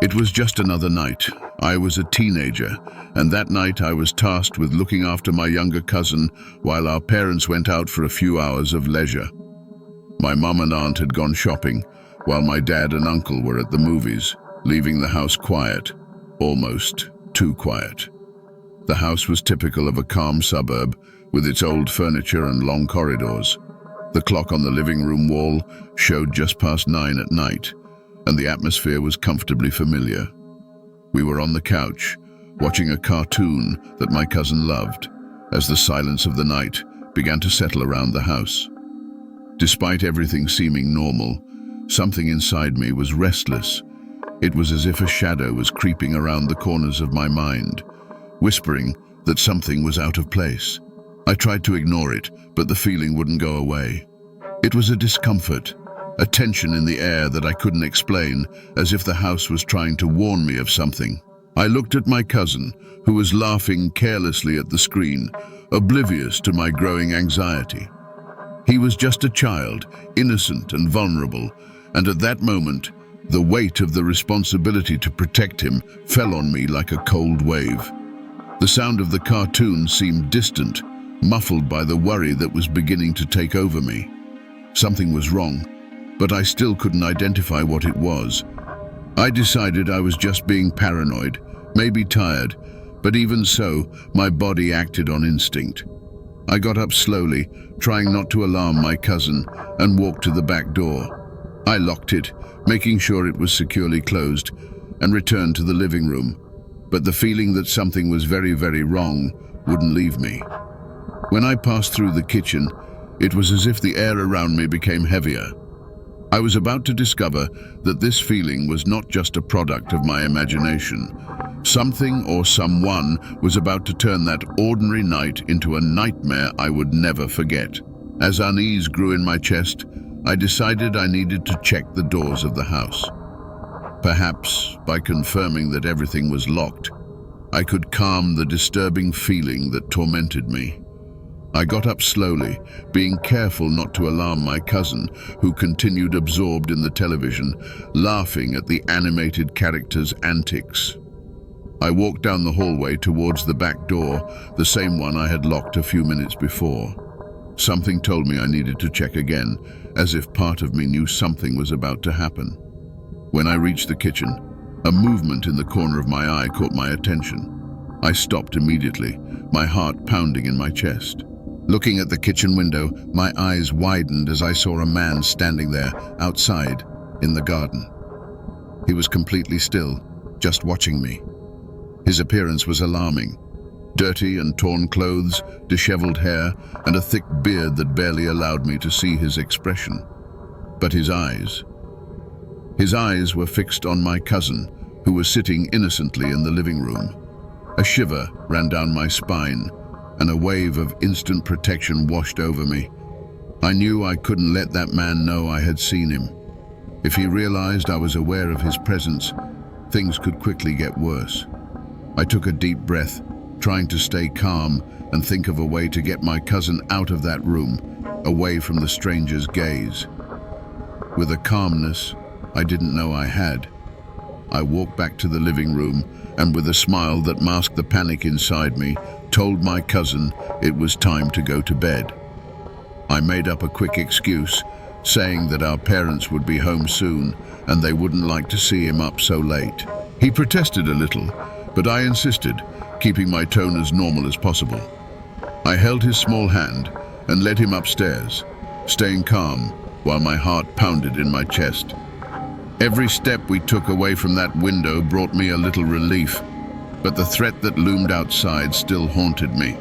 It was just another night. I was a teenager, and that night I was tasked with looking after my younger cousin while our parents went out for a few hours of leisure. My mum and aunt had gone shopping, while my dad and uncle were at the movies, leaving the house quiet, almost too quiet. The house was typical of a calm suburb, with its old furniture and long corridors. The clock on the living room wall showed just past 9 at night, and the atmosphere was comfortably familiar. We were on the couch, watching a cartoon that my cousin loved, as the silence of the night began to settle around the house. Despite everything seeming normal, something inside me was restless. It was as if a shadow was creeping around the corners of my mind, whispering that something was out of place. I tried to ignore it, but the feeling wouldn't go away. It was a discomfort, a tension in the air that I couldn't explain, as if the house was trying to warn me of something. I looked at my cousin, who was laughing carelessly at the screen, oblivious to my growing anxiety. He was just a child, innocent and vulnerable, and at that moment, the weight of the responsibility to protect him fell on me like a cold wave. The sound of the cartoon seemed distant, muffled by the worry that was beginning to take over me. Something was wrong, but I still couldn't identify what it was. I decided I was just being paranoid, maybe tired, but even so, my body acted on instinct. I got up slowly, trying not to alarm my cousin, and walked to the back door. I locked it, making sure it was securely closed, and returned to the living room. But the feeling that something was very, very wrong wouldn't leave me. When I passed through the kitchen, it was as if the air around me became heavier. I was about to discover that this feeling was not just a product of my imagination. Something or someone was about to turn that ordinary night into a nightmare I would never forget. As unease grew in my chest, I decided I needed to check the doors of the house. Perhaps by confirming that everything was locked, I could calm the disturbing feeling that tormented me. I got up slowly, being careful not to alarm my cousin, who continued absorbed in the television, laughing at the animated characters' antics. I walked down the hallway towards the back door, the same one I had locked a few minutes before. Something told me I needed to check again, as if part of me knew something was about to happen. When I reached the kitchen, a movement in the corner of my eye caught my attention. I stopped immediately, my heart pounding in my chest. Looking at the kitchen window, my eyes widened as I saw a man standing there, outside, in the garden. He was completely still, just watching me. His appearance was alarming. Dirty and torn clothes, disheveled hair, and a thick beard that barely allowed me to see his expression. But his eyes were fixed on my cousin, who was sitting innocently in the living room. A shiver ran down my spine, and a wave of instant protection washed over me. I knew I couldn't let that man know I had seen him. If he realized I was aware of his presence, things could quickly get worse. I took a deep breath, trying to stay calm and think of a way to get my cousin out of that room, away from the stranger's gaze. With a calmness I didn't know I had, I walked back to the living room and, with a smile that masked the panic inside me, told my cousin it was time to go to bed. I made up a quick excuse, saying that our parents would be home soon and they wouldn't like to see him up so late. He protested a little, but I insisted, keeping my tone as normal as possible. I held his small hand and led him upstairs, staying calm while my heart pounded in my chest. Every step we took away from that window brought me a little relief, but the threat that loomed outside still haunted me.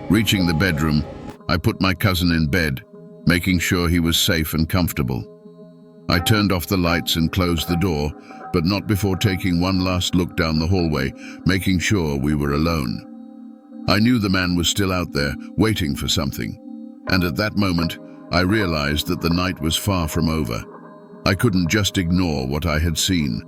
Reaching the bedroom, I put my cousin in bed, making sure he was safe and comfortable. I turned off the lights and closed the door, but not before taking one last look down the hallway, making sure we were alone. I knew the man was still out there, waiting for something, and at that moment, I realized that the night was far from over. I couldn't just ignore what I had seen.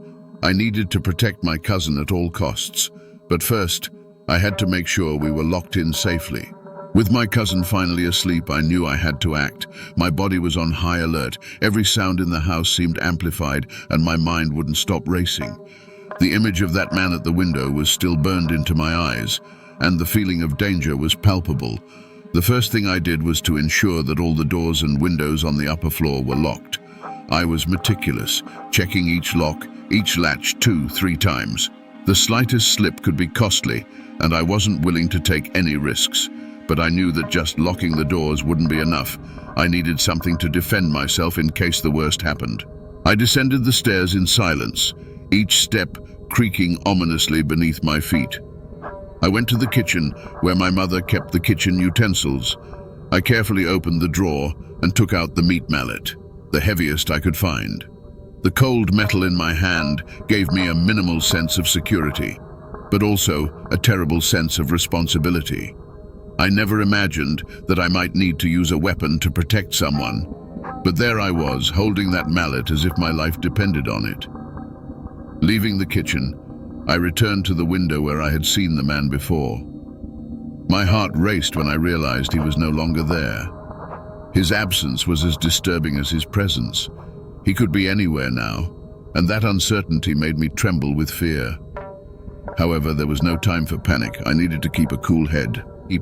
I needed to protect my cousin at all costs, but first, I had to make sure we were locked in safely. With my cousin finally asleep, I knew I had to act. My body was on high alert. Every sound in the house seemed amplified, and my mind wouldn't stop racing. The image of that man at the window was still burned into my eyes, and the feeling of danger was palpable. The first thing I did was to ensure that all the doors and windows on the upper floor were locked. I was meticulous, checking each lock, each latch 2-3 times. The slightest slip could be costly, and I wasn't willing to take any risks. But I knew that just locking the doors wouldn't be enough. I needed something to defend myself in case the worst happened. I descended the stairs in silence, each step creaking ominously beneath my feet. I went to the kitchen, where my mother kept the kitchen utensils. I carefully opened the drawer and took out the meat mallet, the heaviest I could find. The cold metal in my hand gave me a minimal sense of security, but also a terrible sense of responsibility. I never imagined that I might need to use a weapon to protect someone, but there I was, holding that mallet as if my life depended on it. Leaving the kitchen, I returned to the window where I had seen the man before. My heart raced when I realized he was no longer there. His absence was as disturbing as his presence. He could be anywhere now, and that uncertainty made me tremble with fear. However, there was no time for panic. I needed to keep a cool head. I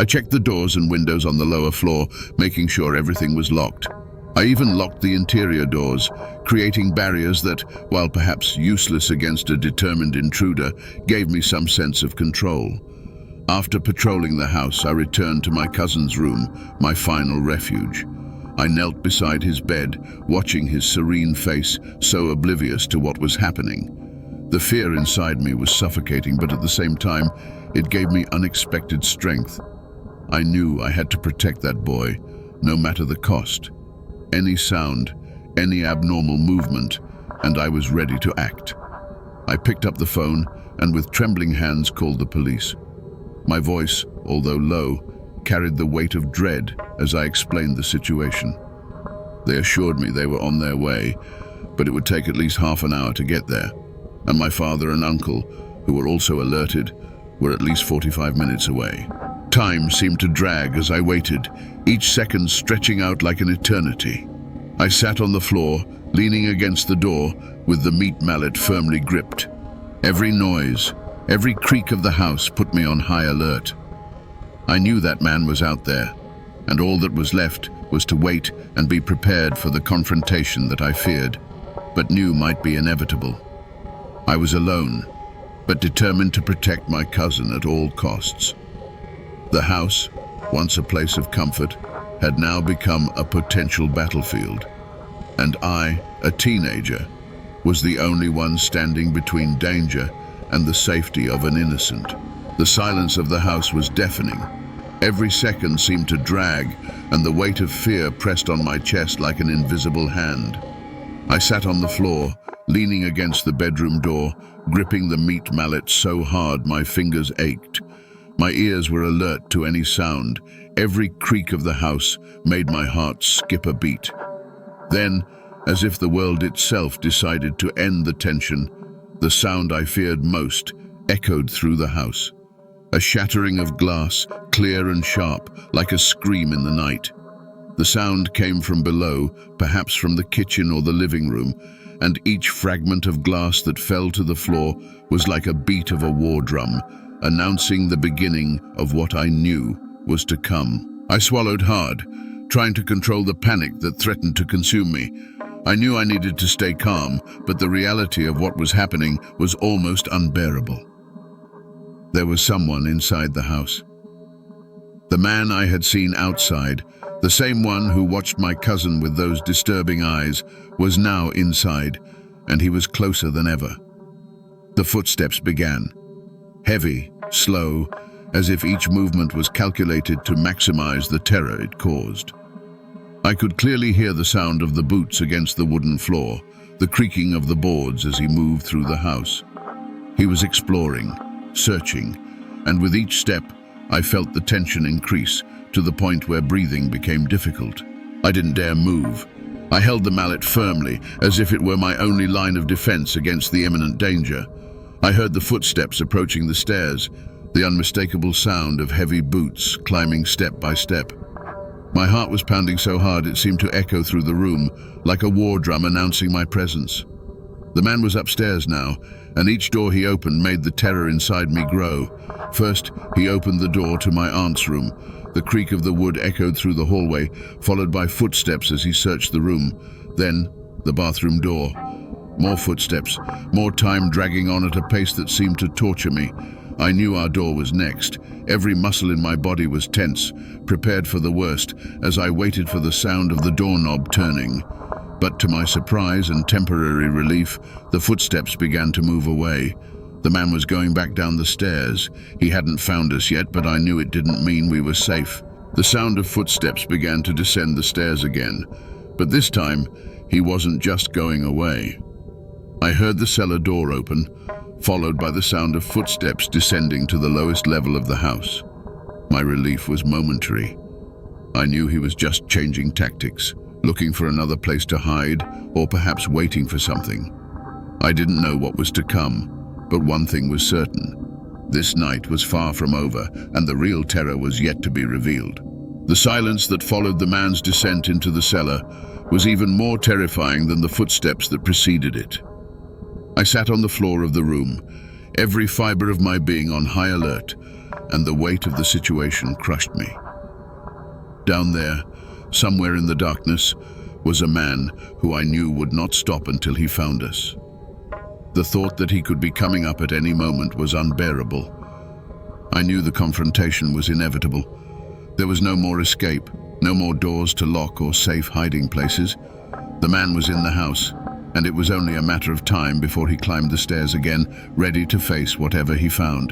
checked the doors and windows on the lower floor, making sure everything was locked. I even locked the interior doors, creating barriers that, while perhaps useless against a determined intruder, gave me some sense of control. After patrolling the house, I returned to my cousin's room, my final refuge. I knelt beside his bed, watching his serene face, so oblivious to what was happening. The fear inside me was suffocating, but at the same time, it gave me unexpected strength. I knew I had to protect that boy, no matter the cost. Any sound, any abnormal movement, and I was ready to act. I picked up the phone and with trembling hands called the police. My voice, although low, carried the weight of dread as I explained the situation. They assured me they were on their way, but it would take at least half an hour to get there. And my father and uncle, who were also alerted, were at least 45 minutes away. Time seemed to drag as I waited, each second stretching out like an eternity. I sat on the floor, leaning against the door, with the meat mallet firmly gripped. Every noise, every creak of the house put me on high alert. I knew that man was out there, and all that was left was to wait and be prepared for the confrontation that I feared, but knew might be inevitable. I was alone, but determined to protect my cousin at all costs. The house, once a place of comfort, had now become a potential battlefield, and I, a teenager, was the only one standing between danger and the safety of an innocent. The silence of the house was deafening. Every second seemed to drag, and the weight of fear pressed on my chest like an invisible hand. I sat on the floor, leaning against the bedroom door, gripping the meat mallet so hard my fingers ached. My ears were alert to any sound. Every creak of the house made my heart skip a beat. Then, as if the world itself decided to end the tension, the sound I feared most echoed through the house. A shattering of glass, clear and sharp, like a scream in the night. The sound came from below, perhaps from the kitchen or the living room, and each fragment of glass that fell to the floor was like a beat of a war drum, announcing the beginning of what I knew was to come. I swallowed hard, trying to control the panic that threatened to consume me. I knew I needed to stay calm, but the reality of what was happening was almost unbearable. There was someone inside the house. The man I had seen outside, the same one who watched my cousin with those disturbing eyes, was now inside, and he was closer than ever. The footsteps began. Heavy, slow, as if each movement was calculated to maximize the terror it caused. I could clearly hear the sound of the boots against the wooden floor, the creaking of the boards as he moved through the house. He was exploring, searching, and with each step, I felt the tension increase to the point where breathing became difficult. I didn't dare move. I held the mallet firmly, as if it were my only line of defense against the imminent danger. I heard the footsteps approaching the stairs, the unmistakable sound of heavy boots climbing step by step. My heart was pounding so hard it seemed to echo through the room, like a war drum announcing my presence. The man was upstairs now, and each door he opened made the terror inside me grow. First, he opened the door to my aunt's room. The creak of the wood echoed through the hallway, followed by footsteps as he searched the room. Then, the bathroom door. More footsteps, more time dragging on at a pace that seemed to torture me. I knew our door was next. Every muscle in my body was tense, prepared for the worst, as I waited for the sound of the doorknob turning. But to my surprise and temporary relief, the footsteps began to move away. The man was going back down the stairs. He hadn't found us yet, but I knew it didn't mean we were safe. The sound of footsteps began to descend the stairs again, but this time, he wasn't just going away. I heard the cellar door open, followed by the sound of footsteps descending to the lowest level of the house. My relief was momentary. I knew he was just changing tactics, looking for another place to hide, or perhaps waiting for something. I didn't know what was to come, but one thing was certain. This night was far from over, and the real terror was yet to be revealed. The silence that followed the man's descent into the cellar was even more terrifying than the footsteps that preceded it. I sat on the floor of the room, every fiber of my being on high alert, and the weight of the situation crushed me. Down there, somewhere in the darkness, was a man who I knew would not stop until he found us. The thought that he could be coming up at any moment was unbearable. I knew the confrontation was inevitable. There was no more escape, no more doors to lock or safe hiding places. The man was in the house, and it was only a matter of time before he climbed the stairs again, ready to face whatever he found.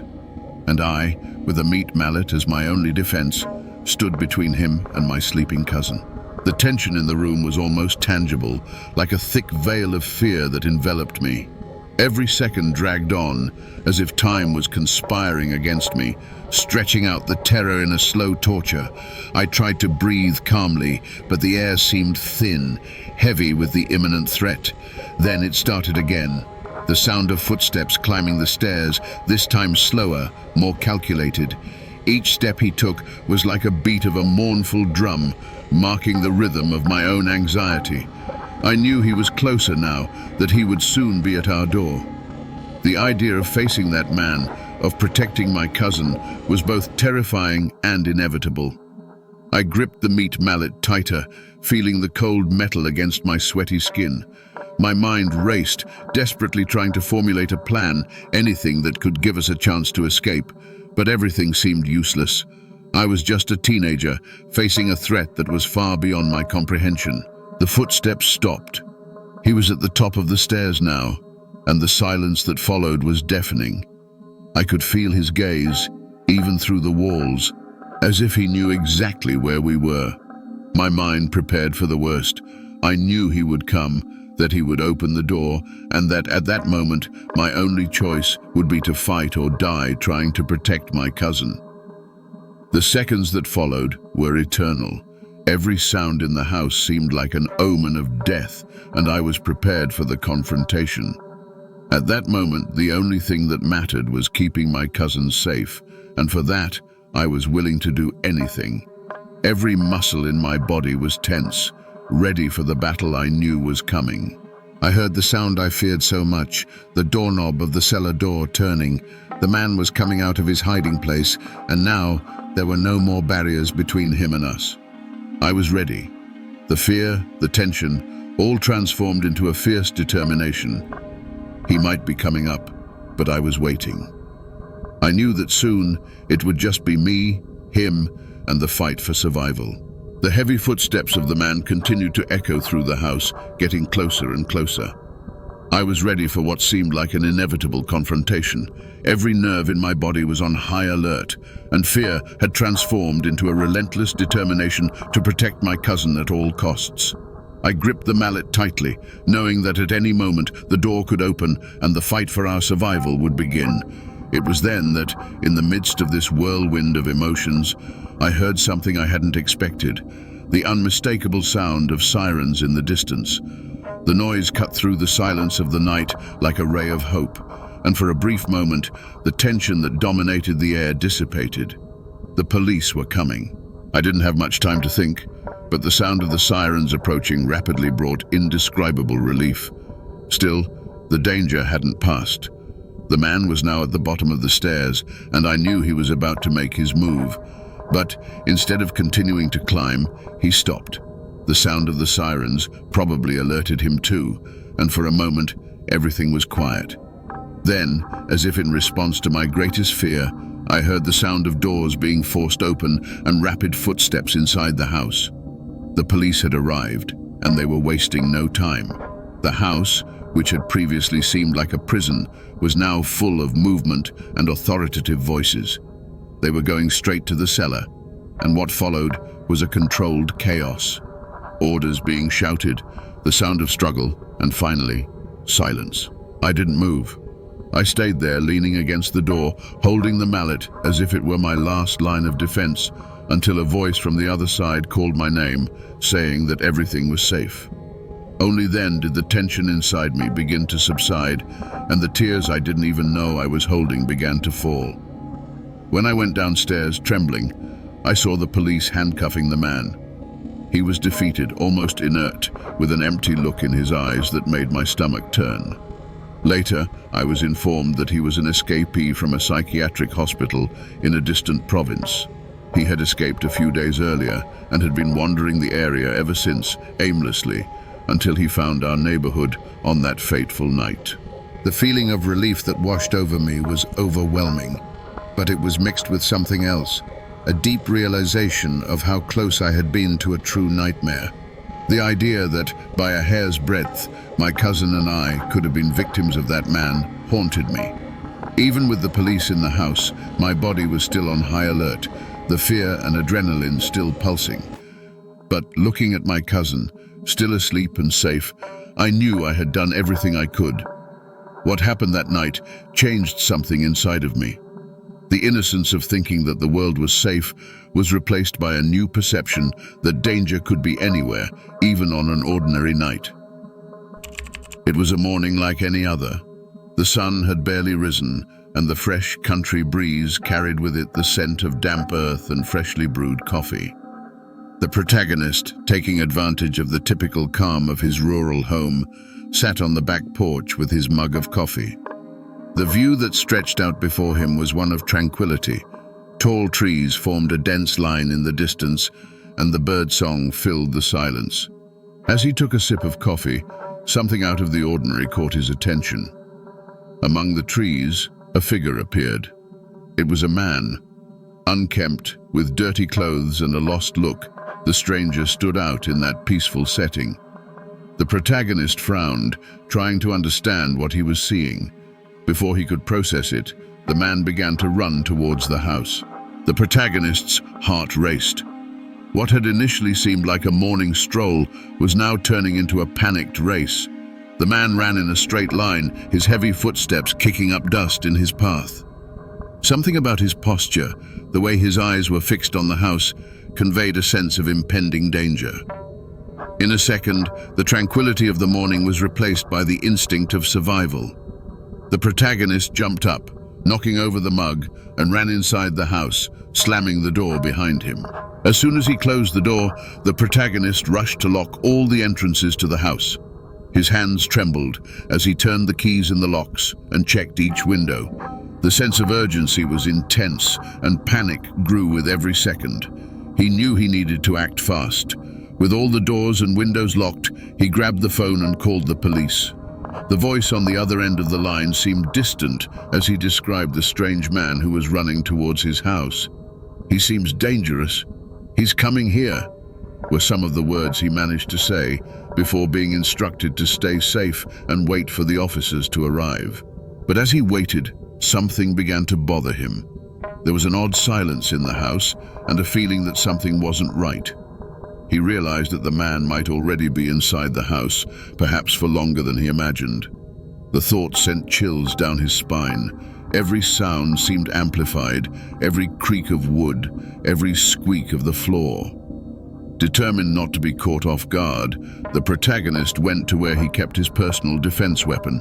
And I, with a meat mallet as my only defense, stood between him and my sleeping cousin. The tension in the room was almost tangible, like a thick veil of fear that enveloped me. Every second dragged on, as if time was conspiring against me, stretching out the terror in a slow torture. I tried to breathe calmly, but the air seemed thin, heavy with the imminent threat. Then it started again. The sound of footsteps climbing the stairs, this time slower, more calculated. Each step he took was like a beat of a mournful drum, marking the rhythm of my own anxiety. I knew he was closer now, that he would soon be at our door. The idea of facing that man, of protecting my cousin, was both terrifying and inevitable. I gripped the meat mallet tighter, feeling the cold metal against my sweaty skin. My mind raced, desperately trying to formulate a plan, anything that could give us a chance to escape. But everything seemed useless. I was just a teenager, facing a threat that was far beyond my comprehension. The footsteps stopped. He was at the top of the stairs now, and the silence that followed was deafening. I could feel his gaze, even through the walls, as if he knew exactly where we were. My mind prepared for the worst. I knew he would come, that he would open the door, and that at that moment, my only choice would be to fight or die trying to protect my cousin. The seconds that followed were eternal. Every sound in the house seemed like an omen of death, and I was prepared for the confrontation. At that moment, the only thing that mattered was keeping my cousin safe, and for that, I was willing to do anything. Every muscle in my body was tense, ready for the battle I knew was coming. I heard the sound I feared so much, the doorknob of the cellar door turning. The man was coming out of his hiding place, and now there were no more barriers between him and us. I was ready. The fear, the tension, all transformed into a fierce determination. He might be coming up, but I was waiting. I knew that soon it would just be me, him, and the fight for survival. The heavy footsteps of the man continued to echo through the house, getting closer and closer. I was ready for what seemed like an inevitable confrontation. Every nerve in my body was on high alert, and fear had transformed into a relentless determination to protect my cousin at all costs. I gripped the mallet tightly, knowing that at any moment the door could open and the fight for our survival would begin. It was then that, in the midst of this whirlwind of emotions, I heard something I hadn't expected, the unmistakable sound of sirens in the distance. The noise cut through the silence of the night like a ray of hope, and for a brief moment, the tension that dominated the air dissipated. The police were coming. I didn't have much time to think, but the sound of the sirens approaching rapidly brought indescribable relief. Still, the danger hadn't passed. The man was now at the bottom of the stairs, and I knew he was about to make his move. But instead of continuing to climb, he stopped. The sound of the sirens probably alerted him too, and for a moment, everything was quiet. Then, as if in response to my greatest fear, I heard the sound of doors being forced open and rapid footsteps inside the house. The police had arrived, and they were wasting no time. The house, which had previously seemed like a prison, was now full of movement and authoritative voices. They were going straight to the cellar, and what followed was a controlled chaos. Orders being shouted, the sound of struggle, and finally, silence. I didn't move. I stayed there, leaning against the door, holding the mallet as if it were my last line of defense, until a voice from the other side called my name, saying that everything was safe. Only then did the tension inside me begin to subside, and the tears I didn't even know I was holding began to fall. When I went downstairs, trembling, I saw the police handcuffing the man. He was defeated, almost inert, with an empty look in his eyes that made my stomach turn. Later, I was informed that he was an escapee from a psychiatric hospital in a distant province. He had escaped a few days earlier and had been wandering the area ever since, aimlessly, until he found our neighborhood on that fateful night. The feeling of relief that washed over me was overwhelming, but it was mixed with something else, a deep realization of how close I had been to a true nightmare. The idea that, by a hair's breadth, my cousin and I could have been victims of that man haunted me. Even with the police in the house, my body was still on high alert, the fear and adrenaline still pulsing. But looking at my cousin, still asleep and safe, I knew I had done everything I could. What happened that night changed something inside of me. The innocence of thinking that the world was safe was replaced by a new perception that danger could be anywhere, even on an ordinary night. It was a morning like any other. The sun had barely risen, and the fresh country breeze carried with it the scent of damp earth and freshly brewed coffee. The protagonist, taking advantage of the typical calm of his rural home, sat on the back porch with his mug of coffee. The view that stretched out before him was one of tranquility. Tall trees formed a dense line in the distance, and the birdsong filled the silence. As he took a sip of coffee, something out of the ordinary caught his attention. Among the trees, a figure appeared. It was a man. Unkempt, with dirty clothes and a lost look, the stranger stood out in that peaceful setting. The protagonist frowned, trying to understand what he was seeing. Before he could process it, the man began to run towards the house. The protagonist's heart raced. What had initially seemed like a morning stroll was now turning into a panicked race. The man ran in a straight line, his heavy footsteps kicking up dust in his path. Something about his posture, the way his eyes were fixed on the house, conveyed a sense of impending danger. In a second, the tranquility of the morning was replaced by the instinct of survival. The protagonist jumped up, knocking over the mug, and ran inside the house, slamming the door behind him. As soon as he closed the door, the protagonist rushed to lock all the entrances to the house. His hands trembled as he turned the keys in the locks and checked each window. The sense of urgency was intense, and panic grew with every second. He knew he needed to act fast. With all the doors and windows locked, he grabbed the phone and called the police. The voice on the other end of the line seemed distant as he described the strange man who was running towards his house. "He seems dangerous. He's coming here," were some of the words he managed to say before being instructed to stay safe and wait for the officers to arrive. But as he waited, something began to bother him. There was an odd silence in the house and a feeling that something wasn't right. He realized that the man might already be inside the house, perhaps for longer than he imagined. The thought sent chills down his spine. Every sound seemed amplified, every creak of wood, every squeak of the floor. Determined not to be caught off guard, the protagonist went to where he kept his personal defense weapon.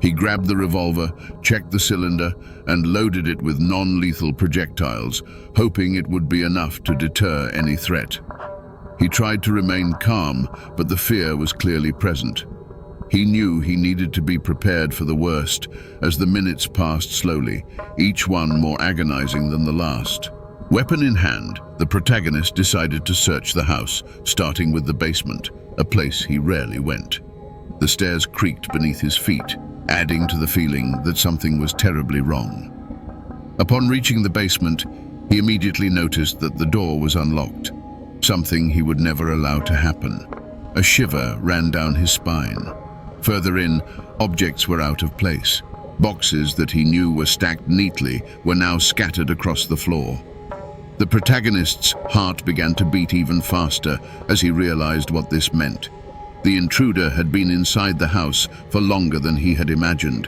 He grabbed the revolver, checked the cylinder, and loaded it with non-lethal projectiles, hoping it would be enough to deter any threat. He tried to remain calm, but the fear was clearly present. He knew he needed to be prepared for the worst as the minutes passed slowly, each one more agonizing than the last. Weapon in hand, the protagonist decided to search the house, starting with the basement, a place he rarely went. The stairs creaked beneath his feet, adding to the feeling that something was terribly wrong. Upon reaching the basement, he immediately noticed that the door was unlocked, something he would never allow to happen. A shiver ran down his spine. Further in, objects were out of place. Boxes that he knew were stacked neatly were now scattered across the floor. The protagonist's heart began to beat even faster as he realized what this meant. The intruder had been inside the house for longer than he had imagined.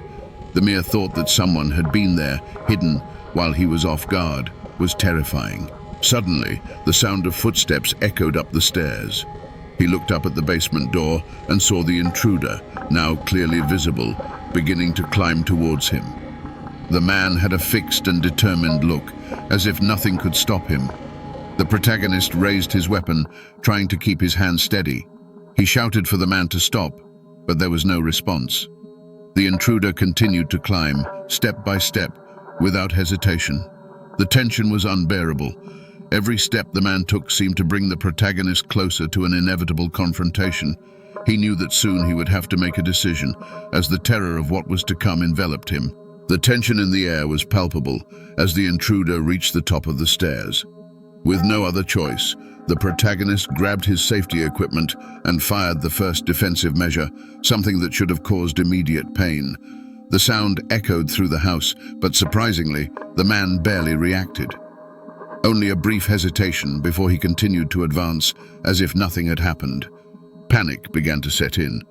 The mere thought that someone had been there, hidden, while he was off guard, was terrifying. Suddenly, the sound of footsteps echoed up the stairs. He looked up at the basement door and saw the intruder, now clearly visible, beginning to climb towards him. The man had a fixed and determined look, as if nothing could stop him. The protagonist raised his weapon, trying to keep his hand steady. He shouted for the man to stop, but there was no response. The intruder continued to climb, step by step, without hesitation. The tension was unbearable. Every step the man took seemed to bring the protagonist closer to an inevitable confrontation. He knew that soon he would have to make a decision, as the terror of what was to come enveloped him. The tension in the air was palpable as the intruder reached the top of the stairs. With no other choice, the protagonist grabbed his safety equipment and fired the first defensive measure, something that should have caused immediate pain. The sound echoed through the house, but surprisingly, the man barely reacted. Only a brief hesitation before he continued to advance, as if nothing had happened. Panic began to set in.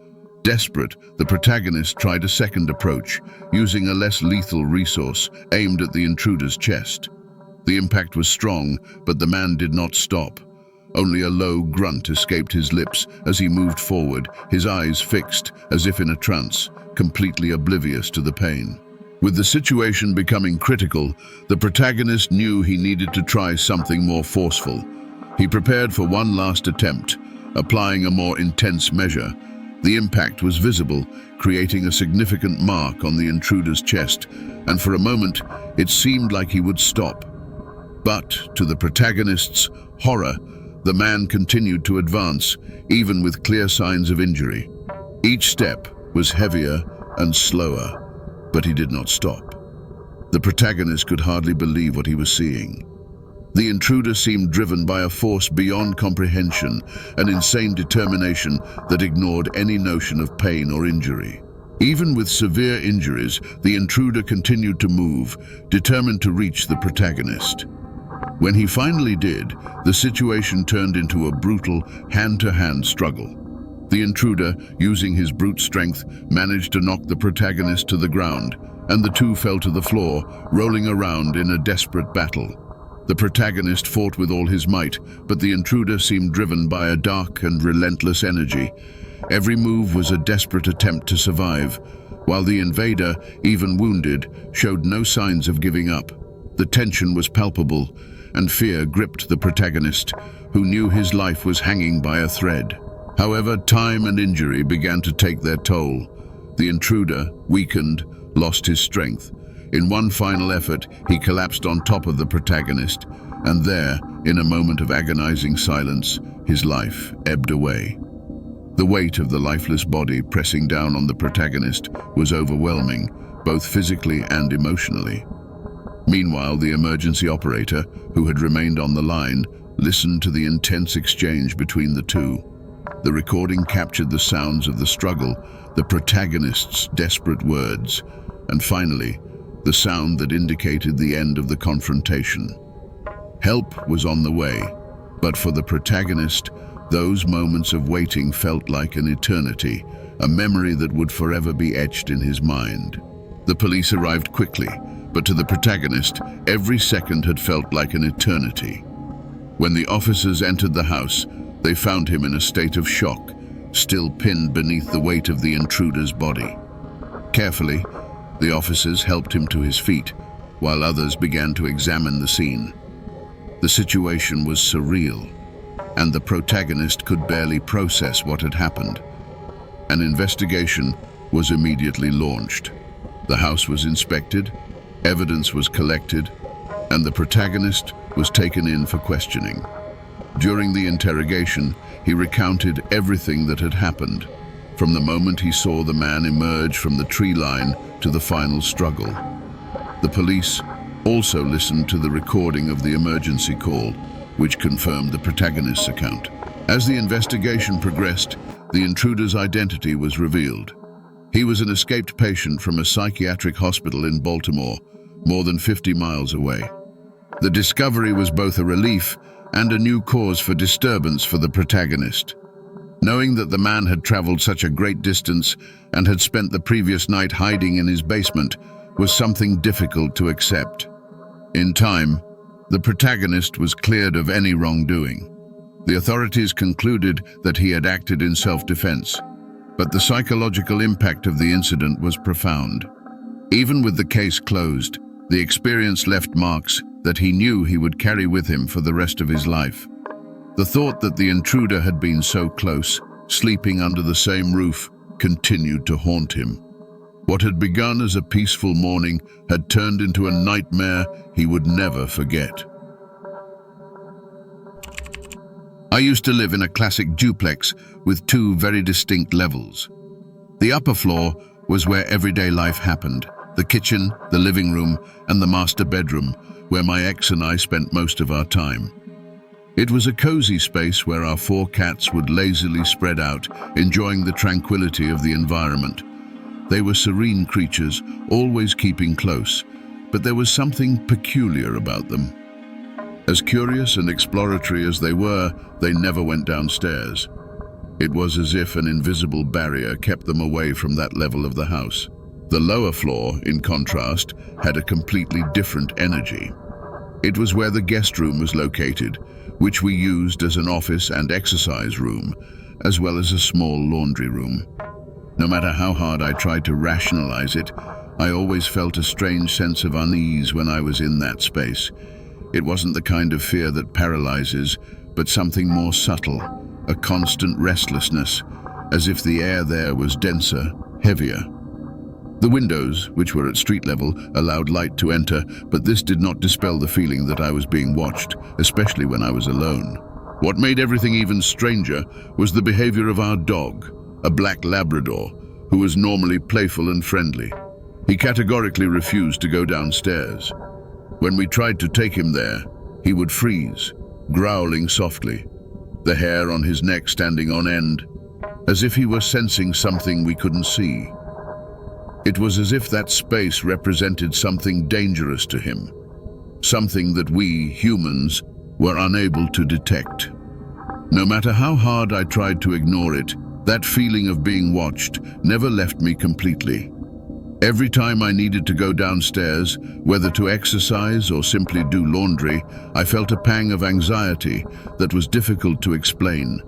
Desperate, the protagonist tried a second approach, using a less lethal resource aimed at the intruder's chest. The impact was strong, but the man did not stop. Only a low grunt escaped his lips as he moved forward, his eyes fixed, as if in a trance, completely oblivious to the pain. With the situation becoming critical, the protagonist knew he needed to try something more forceful. He prepared for one last attempt, applying a more intense measure. The impact was visible, creating a significant mark on the intruder's chest, and for a moment, it seemed like he would stop. But, to the protagonist's horror, the man continued to advance, even with clear signs of injury. Each step was heavier and slower, but he did not stop. The protagonist could hardly believe what he was seeing. The intruder seemed driven by a force beyond comprehension, an insane determination that ignored any notion of pain or injury. Even with severe injuries, the intruder continued to move, determined to reach the protagonist. When he finally did, the situation turned into a brutal, hand-to-hand struggle. The intruder, using his brute strength, managed to knock the protagonist to the ground, and the two fell to the floor, rolling around in a desperate battle. The protagonist fought with all his might, but the intruder seemed driven by a dark and relentless energy. Every move was a desperate attempt to survive, while the invader, even wounded, showed no signs of giving up. The tension was palpable, and fear gripped the protagonist, who knew his life was hanging by a thread. However, time and injury began to take their toll. The intruder, weakened, lost his strength. In one final effort, he collapsed on top of the protagonist, and there, in a moment of agonizing silence, his life ebbed away. The weight of the lifeless body pressing down on the protagonist was overwhelming, both physically and emotionally. Meanwhile, the emergency operator, who had remained on the line, listened to the intense exchange between the two. The recording captured the sounds of the struggle, the protagonist's desperate words, and finally, the sound that indicated the end of the confrontation. Help was on the way, but for the protagonist, those moments of waiting felt like an eternity, a memory that would forever be etched in his mind. The police arrived quickly, but to the protagonist, every second had felt like an eternity. When the officers entered the house, they found him in a state of shock, still pinned beneath the weight of the intruder's body. Carefully, the officers helped him to his feet, while others began to examine the scene. The situation was surreal, and the protagonist could barely process what had happened. An investigation was immediately launched. The house was inspected, evidence was collected, and the protagonist was taken in for questioning. During the interrogation, he recounted everything that had happened, from the moment he saw the man emerge from the tree line to the final struggle. The police also listened to the recording of the emergency call, which confirmed the protagonist's account. As the investigation progressed, the intruder's identity was revealed. He was an escaped patient from a psychiatric hospital in Baltimore, more than 50 miles away. The discovery was both a relief and a new cause for disturbance for the protagonist. Knowing that the man had traveled such a great distance and had spent the previous night hiding in his basement was something difficult to accept. In time, the protagonist was cleared of any wrongdoing. The authorities concluded that he had acted in self-defense, but the psychological impact of the incident was profound. Even with the case closed, the experience left marks that he knew he would carry with him for the rest of his life. The thought that the intruder had been so close, sleeping under the same roof, continued to haunt him. What had begun as a peaceful morning had turned into a nightmare he would never forget. I used to live in a classic duplex with two very distinct levels. The upper floor was where everyday life happened: the kitchen, the living room, and the master bedroom, where my ex and I spent most of our time. It was a cozy space where our 4 cats would lazily spread out, enjoying the tranquility of the environment. They were serene creatures, always keeping close, but there was something peculiar about them. As curious and exploratory as they were, they never went downstairs. It was as if an invisible barrier kept them away from that level of the house. The lower floor, in contrast, had a completely different energy. It was where the guest room was located, which we used as an office and exercise room, as well as a small laundry room. No matter how hard I tried to rationalize it, I always felt a strange sense of unease when I was in that space. It wasn't the kind of fear that paralyzes, but something more subtle, a constant restlessness, as if the air there was denser, heavier. The windows, which were at street level, allowed light to enter, but this did not dispel the feeling that I was being watched, especially when I was alone. What made everything even stranger was the behavior of our dog, a black Labrador, who was normally playful and friendly. He categorically refused to go downstairs. When we tried to take him there, he would freeze, growling softly, the hair on his neck standing on end, as if he were sensing something we couldn't see. It was as if that space represented something dangerous to him, something that we, humans, were unable to detect. No matter how hard I tried to ignore it, that feeling of being watched never left me completely. Every time I needed to go downstairs, whether to exercise or simply do laundry, I felt a pang of anxiety that was difficult to explain.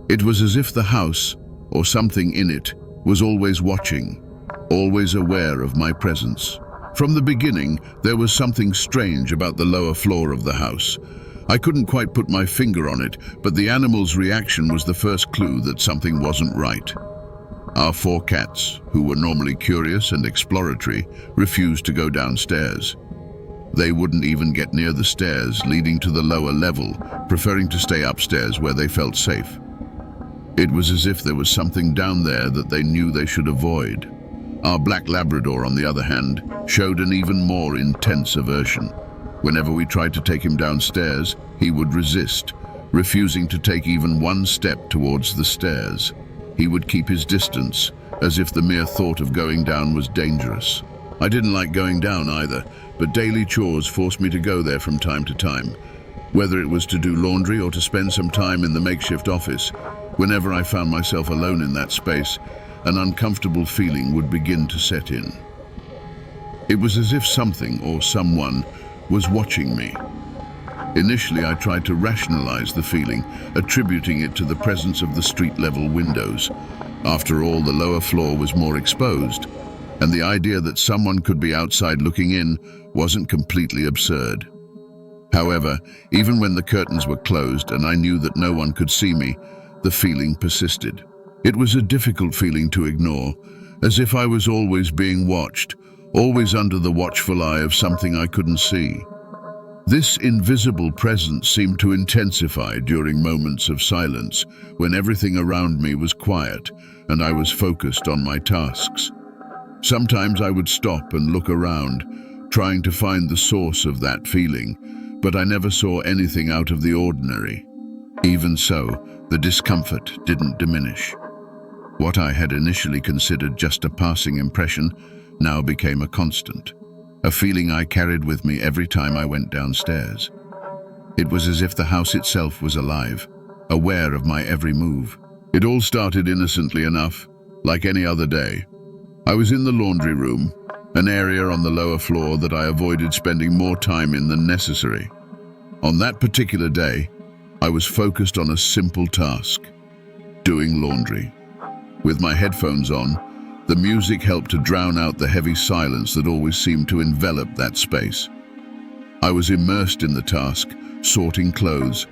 It was as if the house, or something in it, was always watching, always aware of my presence. From the beginning, there was something strange about the lower floor of the house. I couldn't quite put my finger on it, but the animal's reaction was the first clue that something wasn't right. Our 4 cats, who were normally curious and exploratory, refused to go downstairs. They wouldn't even get near the stairs leading to the lower level, preferring to stay upstairs where they felt safe. It was as if there was something down there that they knew they should avoid. Our black Labrador, on the other hand, showed an even more intense aversion. Whenever we tried to take him downstairs, he would resist, refusing to take even one step towards the stairs. He would keep his distance, as if the mere thought of going down was dangerous. I didn't like going down either, but daily chores forced me to go there from time to time. Whether it was to do laundry or to spend some time in the makeshift office, whenever I found myself alone in that space, an uncomfortable feeling would begin to set in. It was as if something or someone was watching me. Initially, I tried to rationalize the feeling, attributing it to the presence of the street-level windows. After all, the lower floor was more exposed. and the idea that someone could be outside looking in wasn't completely absurd. However, even when the curtains were closed and I knew that no one could see me, the feeling persisted. It was a difficult feeling to ignore, as if I was always being watched, always under the watchful eye of something I couldn't see. This invisible presence seemed to intensify during moments of silence, when everything around me was quiet and I was focused on my tasks. Sometimes I would stop and look around, trying to find the source of that feeling, but I never saw anything out of the ordinary. Even so, the discomfort didn't diminish. What I had initially considered just a passing impression now became a constant, a feeling I carried with me every time I went downstairs. It was as if the house itself was alive, aware of my every move. It all started innocently enough, like any other day. I was in the laundry room, an area on the lower floor that I avoided spending more time in than necessary. On that particular day, I was focused on a simple task: doing laundry. With my headphones on, the music helped to drown out the heavy silence that always seemed to envelop that space. I was immersed in the task, sorting clothes,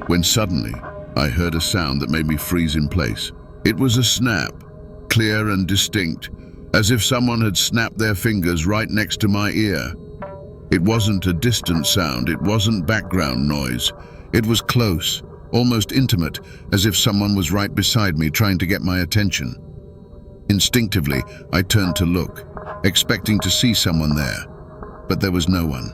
when suddenly I heard a sound that made me freeze in place. It was a snap, clear and distinct, as if someone had snapped their fingers right next to my ear. It wasn't a distant sound, it wasn't background noise. It was close, almost intimate, as if someone was right beside me trying to get my attention. Instinctively, I turned to look, expecting to see someone there, but there was no one.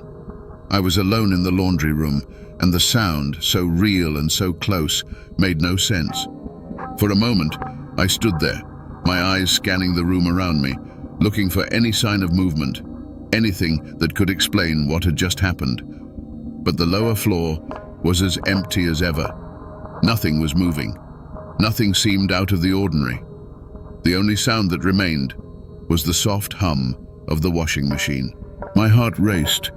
I was alone in the laundry room, and the sound, so real and so close, made no sense. For a moment, I stood there, my eyes scanning the room around me, looking for any sign of movement, anything that could explain what had just happened. But the lower floor was as empty as ever. Nothing was moving. Nothing seemed out of the ordinary. The only sound that remained was the soft hum of the washing machine. My heart raced,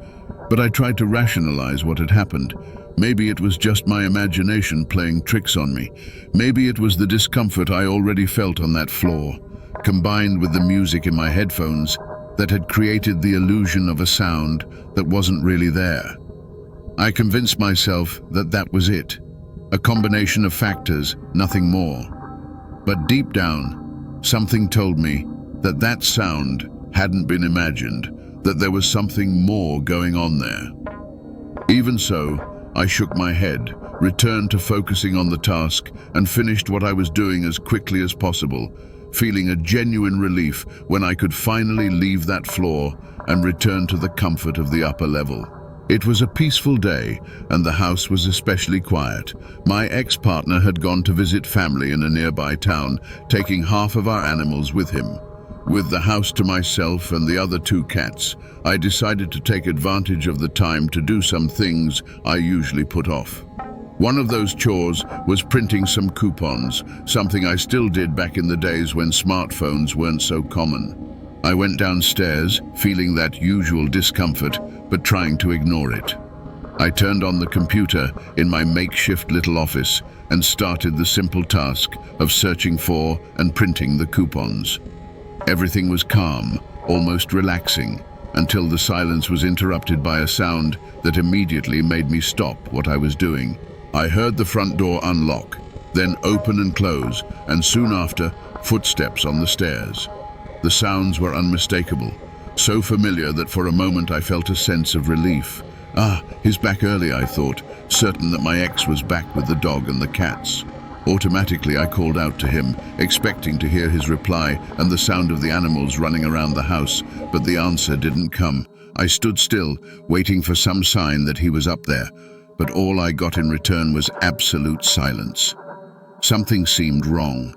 but I tried to rationalize what had happened. Maybe it was just my imagination playing tricks on me. Maybe it was the discomfort I already felt on that floor, combined with the music in my headphones that had created the illusion of a sound that wasn't really there. I convinced myself that that was it, a combination of factors, nothing more. But deep down, something told me that that sound hadn't been imagined, that there was something more going on there. Even so, I shook my head, returned to focusing on the task, and finished what I was doing as quickly as possible, feeling a genuine relief when I could finally leave that floor and return to the comfort of the upper level. It was a peaceful day, and the house was especially quiet. My ex-partner had gone to visit family in a nearby town, taking half of our animals with him. With the house to myself and the other 2 cats, I decided to take advantage of the time to do some things I usually put off. One of those chores was printing some coupons, something I still did back in the days when smartphones weren't so common. I went downstairs, feeling that usual discomfort, but trying to ignore it. I turned on the computer in my makeshift little office and started the simple task of searching for and printing the coupons. Everything was calm, almost relaxing, until the silence was interrupted by a sound that immediately made me stop what I was doing. I heard the front door unlock, then open and close, and soon after, footsteps on the stairs. The sounds were unmistakable, so familiar that for a moment I felt a sense of relief. Ah, he's back early, I thought, certain that my ex was back with the dog and the cats. Automatically, I called out to him, expecting to hear his reply and the sound of the animals running around the house, but the answer didn't come. I stood still, waiting for some sign that he was up there, but all I got in return was absolute silence. Something seemed wrong.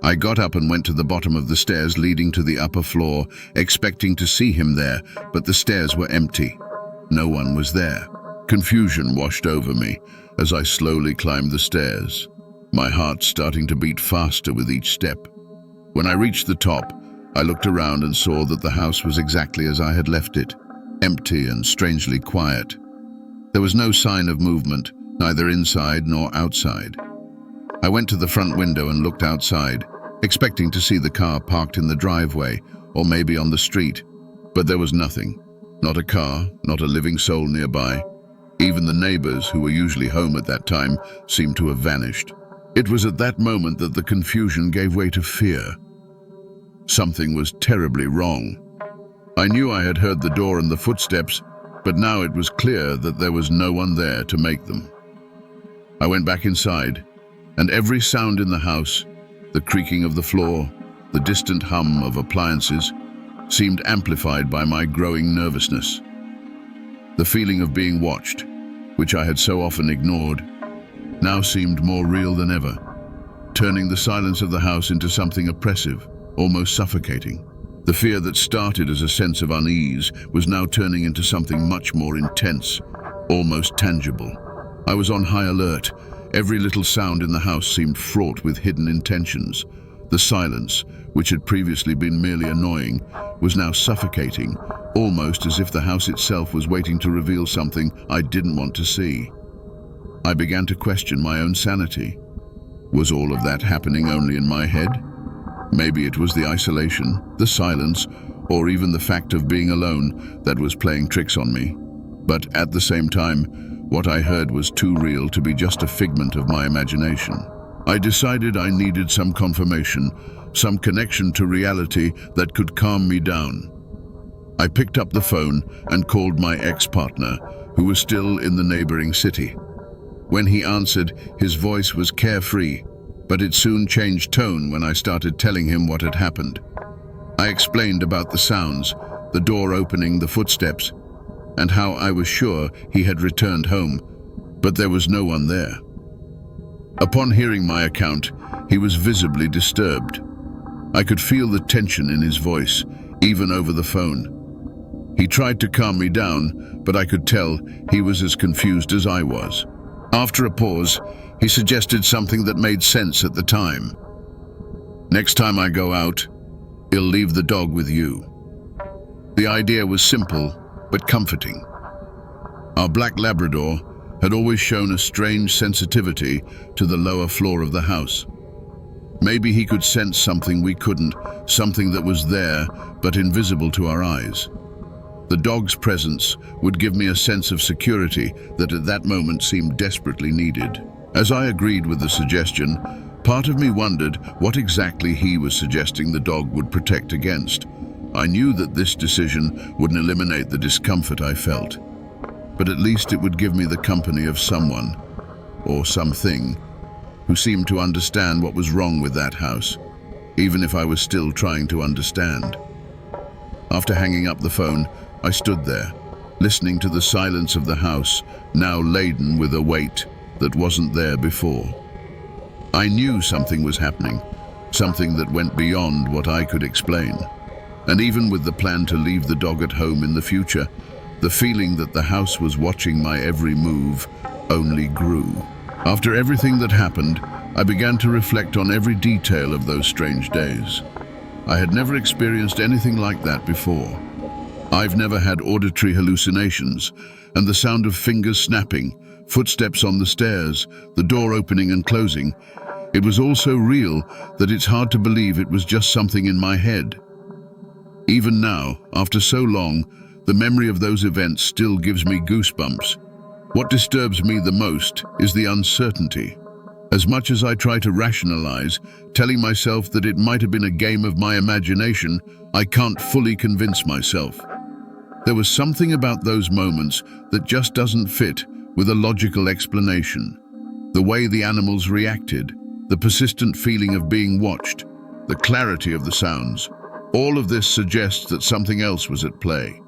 I got up and went to the bottom of the stairs leading to the upper floor, expecting to see him there, but the stairs were empty. No one was there. Confusion washed over me as I slowly climbed the stairs, my heart starting to beat faster with each step. When I reached the top, I looked around and saw that the house was exactly as I had left it, empty and strangely quiet. There was no sign of movement, neither inside nor outside. I went to the front window and looked outside, expecting to see the car parked in the driveway or maybe on the street. But there was nothing. Not a car, not a living soul nearby. Even the neighbors, who were usually home at that time, seemed to have vanished. It was at that moment that the confusion gave way to fear. Something was terribly wrong. I knew I had heard the door and the footsteps, but now it was clear that there was no one there to make them. I went back inside, and every sound in the house, the creaking of the floor, the distant hum of appliances, seemed amplified by my growing nervousness. The feeling of being watched, which I had so often ignored, now seemed more real than ever, turning the silence of the house into something oppressive, almost suffocating. The fear that started as a sense of unease was now turning into something much more intense, almost tangible. I was on high alert. Every little sound in the house seemed fraught with hidden intentions. The silence, which had previously been merely annoying, was now suffocating, almost as if the house itself was waiting to reveal something I didn't want to see. I began to question my own sanity. Was all of that happening only in my head? Maybe it was the isolation, the silence, or even the fact of being alone that was playing tricks on me. But at the same time, what I heard was too real to be just a figment of my imagination. I decided I needed some confirmation, some connection to reality that could calm me down. I picked up the phone and called my ex-partner, who was still in the neighboring city. When he answered, his voice was carefree, but it soon changed tone when I started telling him what had happened. I explained about the sounds, the door opening, the footsteps, and how I was sure he had returned home, but there was no one there. Upon hearing my account, he was visibly disturbed. I could feel the tension in his voice, even over the phone. He tried to calm me down, but I could tell he was as confused as I was. After a pause, he suggested something that made sense at the time. "Next time I go out, he'll leave the dog with you." The idea was simple, but comforting. Our black Labrador had always shown a strange sensitivity to the lower floor of the house. Maybe he could sense something we couldn't, something that was there, but invisible to our eyes. The dog's presence would give me a sense of security that at that moment seemed desperately needed. As I agreed with the suggestion, part of me wondered what exactly he was suggesting the dog would protect against. I knew that this decision wouldn't eliminate the discomfort I felt, but at least it would give me the company of someone, or something, who seemed to understand what was wrong with that house, even if I was still trying to understand. After hanging up the phone, I stood there, listening to the silence of the house, now laden with a weight that wasn't there before. I knew something was happening, something that went beyond what I could explain. And even with the plan to leave the dog at home in the future, the feeling that the house was watching my every move only grew. After everything that happened, I began to reflect on every detail of those strange days. I had never experienced anything like that before. I've never had auditory hallucinations, and the sound of fingers snapping, footsteps on the stairs, the door opening and closing, it was all so real that it's hard to believe it was just something in my head. Even now, after so long, the memory of those events still gives me goosebumps. What disturbs me the most is the uncertainty. As much as I try to rationalize, telling myself that it might have been a game of my imagination, I can't fully convince myself. There was something about those moments that just doesn't fit with a logical explanation. The way the animals reacted, the persistent feeling of being watched, the clarity of the sounds, all of this suggests that something else was at play.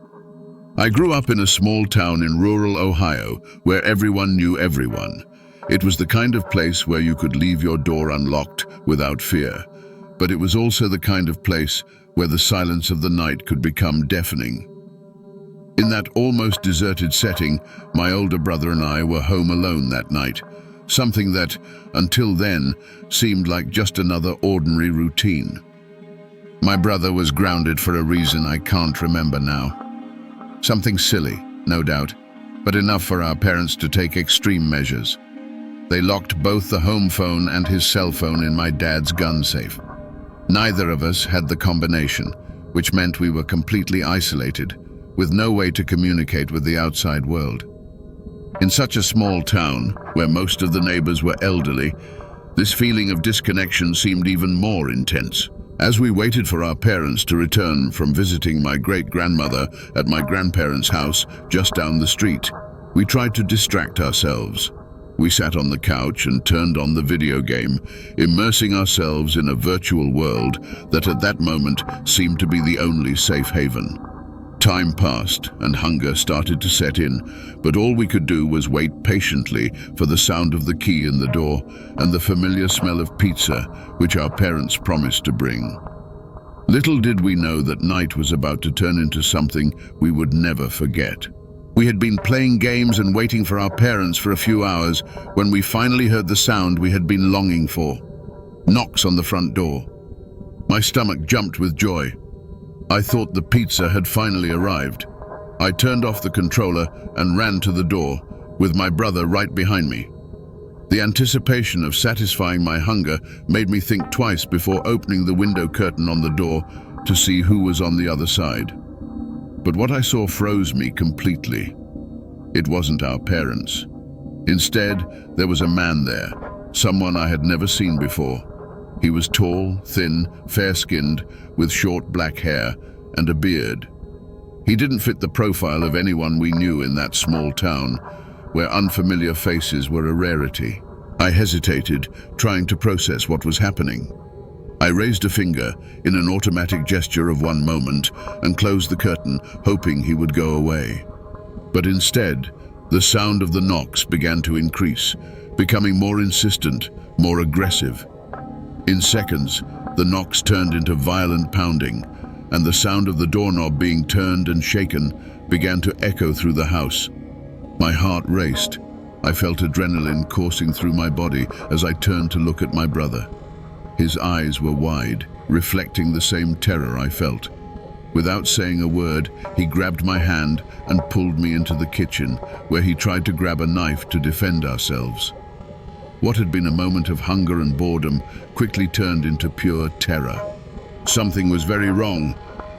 I grew up in a small town in rural Ohio where everyone knew everyone. It was the kind of place where you could leave your door unlocked without fear, but it was also the kind of place where the silence of the night could become deafening. In that almost deserted setting, my older brother and I were home alone that night, something that, until then, seemed like just another ordinary routine. My brother was grounded for a reason I can't remember now. Something silly, no doubt, but enough for our parents to take extreme measures. They locked both the home phone and his cell phone in my dad's gun safe. Neither of us had the combination, which meant we were completely isolated, with no way to communicate with the outside world. In such a small town, where most of the neighbors were elderly, this feeling of disconnection seemed even more intense. As we waited for our parents to return from visiting my great-grandmother at my grandparents' house just down the street, we tried to distract ourselves. We sat on the couch and turned on the video game, immersing ourselves in a virtual world that at that moment seemed to be the only safe haven. Time passed and hunger started to set in, but all we could do was wait patiently for the sound of the key in the door and the familiar smell of pizza which our parents promised to bring. Little did we know that night was about to turn into something we would never forget. We had been playing games and waiting for our parents for a few hours when we finally heard the sound we had been longing for. Knocks on the front door. My stomach jumped with joy. I thought the pizza had finally arrived. I turned off the controller and ran to the door, with my brother right behind me. The anticipation of satisfying my hunger made me think twice before opening the window curtain on the door to see who was on the other side. But what I saw froze me completely. It wasn't our parents. Instead, there was a man there, someone I had never seen before. He was tall, thin, fair-skinned, with short black hair and a beard. He didn't fit the profile of anyone we knew in that small town, where unfamiliar faces were a rarity. I hesitated, trying to process what was happening. I raised a finger in an automatic gesture of one moment and closed the curtain, hoping he would go away. But instead, the sound of the knocks began to increase, becoming more insistent, more aggressive. In seconds, the knocks turned into violent pounding, and the sound of the doorknob being turned and shaken began to echo through the house. My heart raced. I felt adrenaline coursing through my body as I turned to look at my brother. His eyes were wide, reflecting the same terror I felt. Without saying a word, he grabbed my hand and pulled me into the kitchen, where he tried to grab a knife to defend ourselves. What had been a moment of hunger and boredom quickly turned into pure terror. Something was very wrong,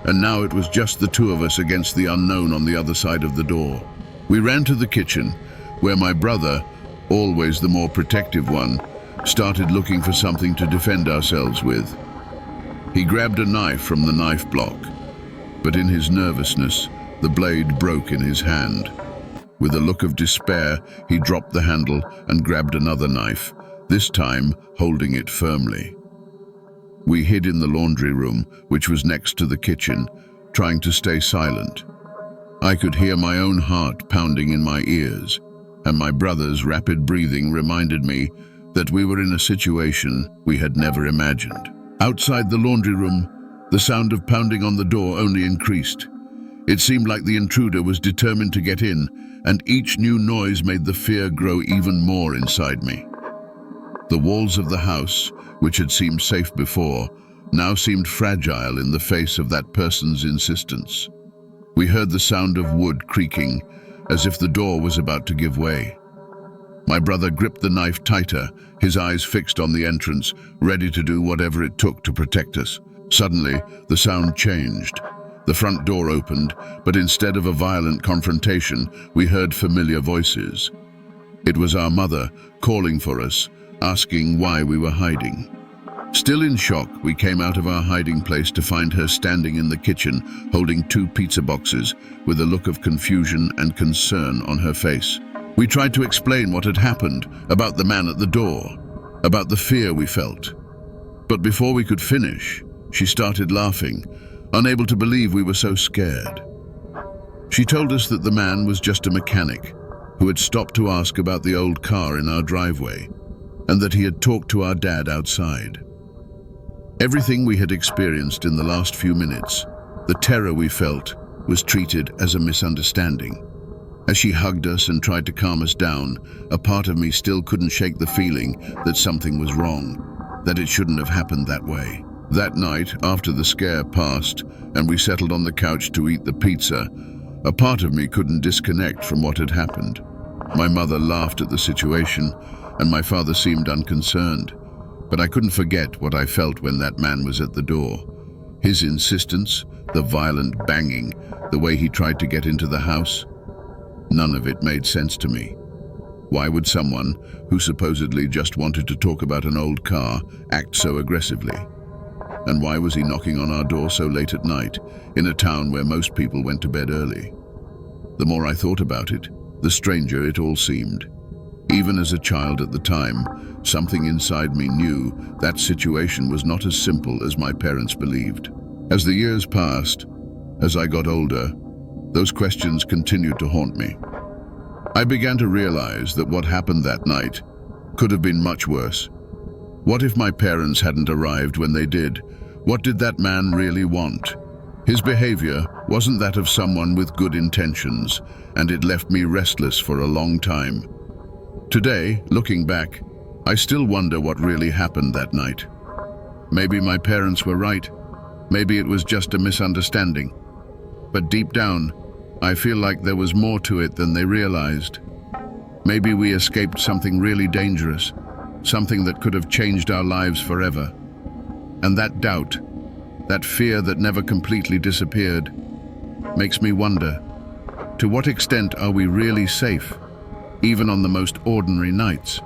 and now it was just the two of us against the unknown on the other side of the door. We ran to the kitchen, where my brother, always the more protective one, started looking for something to defend ourselves with. He grabbed a knife from the knife block, but in his nervousness, the blade broke in his hand. With a look of despair, he dropped the handle and grabbed another knife, this time holding it firmly. We hid in the laundry room, which was next to the kitchen, trying to stay silent. I could hear my own heart pounding in my ears, and my brother's rapid breathing reminded me that we were in a situation we had never imagined. Outside the laundry room, the sound of pounding on the door only increased. It seemed like the intruder was determined to get in, and each new noise made the fear grow even more inside me. The walls of the house, which had seemed safe before, now seemed fragile in the face of that person's insistence. We heard the sound of wood creaking, as if the door was about to give way. My brother gripped the knife tighter, his eyes fixed on the entrance, ready to do whatever it took to protect us. Suddenly, the sound changed. The front door opened, but instead of a violent confrontation, we heard familiar voices. It was our mother calling for us, asking why we were hiding. Still in shock, we came out of our hiding place to find her standing in the kitchen, holding 2 pizza boxes, with a look of confusion and concern on her face. We tried to explain what had happened, about the man at the door, about the fear we felt. But before we could finish, she started laughing, unable to believe we were so scared. She told us that the man was just a mechanic who had stopped to ask about the old car in our driveway, and that he had talked to our dad outside. Everything we had experienced in the last few minutes, the terror we felt, was treated as a misunderstanding. As she hugged us and tried to calm us down, a part of me still couldn't shake the feeling that something was wrong, that it shouldn't have happened that way. That night, after the scare passed and we settled on the couch to eat the pizza, a part of me couldn't disconnect from what had happened. My mother laughed at the situation, and my father seemed unconcerned. But I couldn't forget what I felt when that man was at the door. His insistence, The violent banging, the way he tried to get into the house. None of it made sense to me. Why would someone, who supposedly just wanted to talk about an old car, act so aggressively? And why was he knocking on our door so late at night, in a town where most people went to bed early? The more I thought about it, the stranger it all seemed. Even as a child at the time, something inside me knew that situation was not as simple as my parents believed. As the years passed, as I got older, those questions continued to haunt me. I began to realize that what happened that night could have been much worse. What if my parents hadn't arrived when they did? What did that man really want? His behavior wasn't that of someone with good intentions, and it left me restless for a long time. Today, looking back, I still wonder what really happened that night. Maybe my parents were right. Maybe it was just a misunderstanding. But deep down, I feel like there was more to it than they realized. Maybe we escaped something really dangerous, something that could have changed our lives forever. And that doubt, that fear that never completely disappeared, makes me wonder, to what extent are we really safe, even on the most ordinary nights?